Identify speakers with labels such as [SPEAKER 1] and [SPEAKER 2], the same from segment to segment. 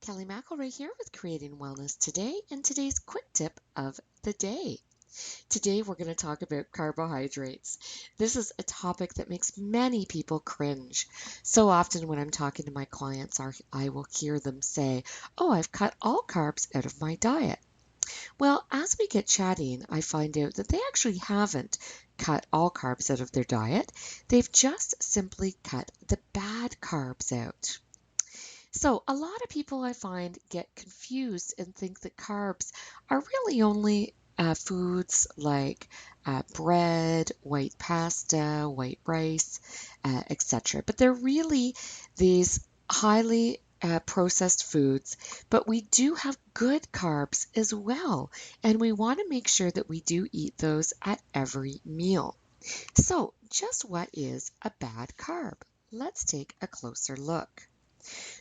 [SPEAKER 1] Kelly McElroy here with Creating Wellness Today and today's quick tip of the day. Today we're going to talk about carbohydrates. This is a topic that makes many people cringe. So often when I'm talking to my clients, I will hear them say, "Oh, I've cut all carbs out of my diet." Well, as we get chatting, I find out that they actually haven't cut all carbs out of their diet. They've just simply cut the bad carbs out. So, a lot of people I find get confused and think that carbs are really only foods like bread, white pasta, white rice, etc. But they're really these highly processed foods, but we do have good carbs as well, and we want to make sure that we do eat those at every meal. So, just what is a bad carb? Let's take a closer look.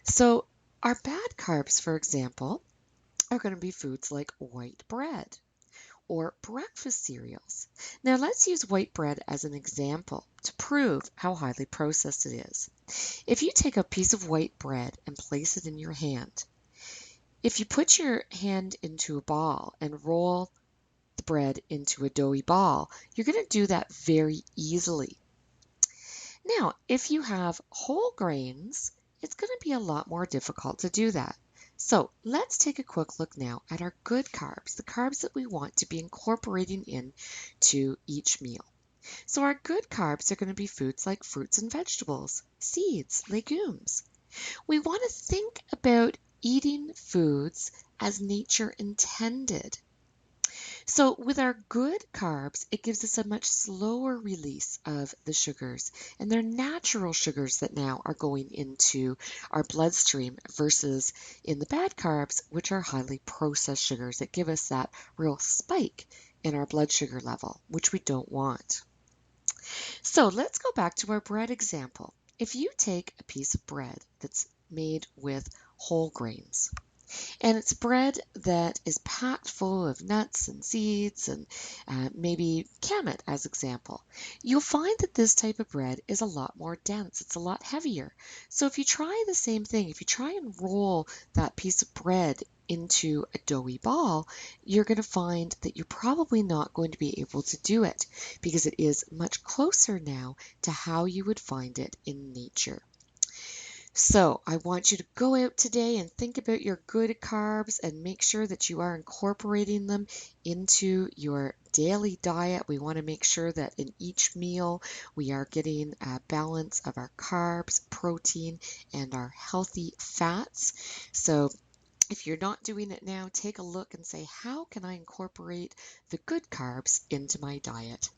[SPEAKER 1] So, our bad carbs, for example, are going to be foods like white bread or breakfast cereals. Now, let's use white bread as an example to prove how highly processed it is. If you take a piece of white bread and place it in your hand, if you put your hand into a ball and roll the bread into a doughy ball, you're going to do that very easily. Now, if you have whole grains, it's going to be a lot more difficult to do that. So let's take a quick look now at our good carbs, the carbs that we want to be incorporating into each meal. So our good carbs are going to be foods like fruits and vegetables, seeds, legumes. We want to think about eating foods as nature intended. So, with our good carbs, it gives us a much slower release of the sugars, and they're natural sugars that now are going into our bloodstream versus in the bad carbs, which are highly processed sugars that give us that real spike in our blood sugar level, which we don't want. So, let's go back to our bread example. If you take a piece of bread that's made with whole grains, and it's bread that is packed full of nuts and seeds and maybe kamut as example. You'll find that this type of bread is a lot more dense. It's a lot heavier. So if you try the same thing, if you try and roll that piece of bread into a doughy ball, you're going to find that you're probably not going to be able to do it because it is much closer now to how you would find it in nature. So I want you to go out today and think about your good carbs and make sure that you are incorporating them into your daily diet. We want to make sure that in each meal we are getting a balance of our carbs, protein, and our healthy fats. So if you're not doing it now, take a look and say, how can I incorporate the good carbs into my diet?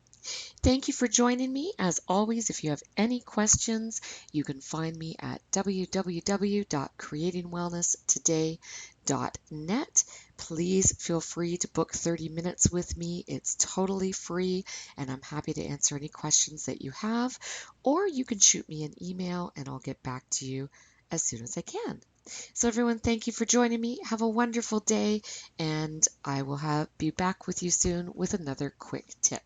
[SPEAKER 1] Thank you for joining me. As always, if you have any questions, you can find me at www.creatingwellnesstoday.net. Please feel free to book 30 minutes with me. It's totally free, and I'm happy to answer any questions that you have. Or you can shoot me an email, and I'll get back to you as soon as I can. So everyone, thank you for joining me. Have a wonderful day, and I will be back with you soon with another quick tip.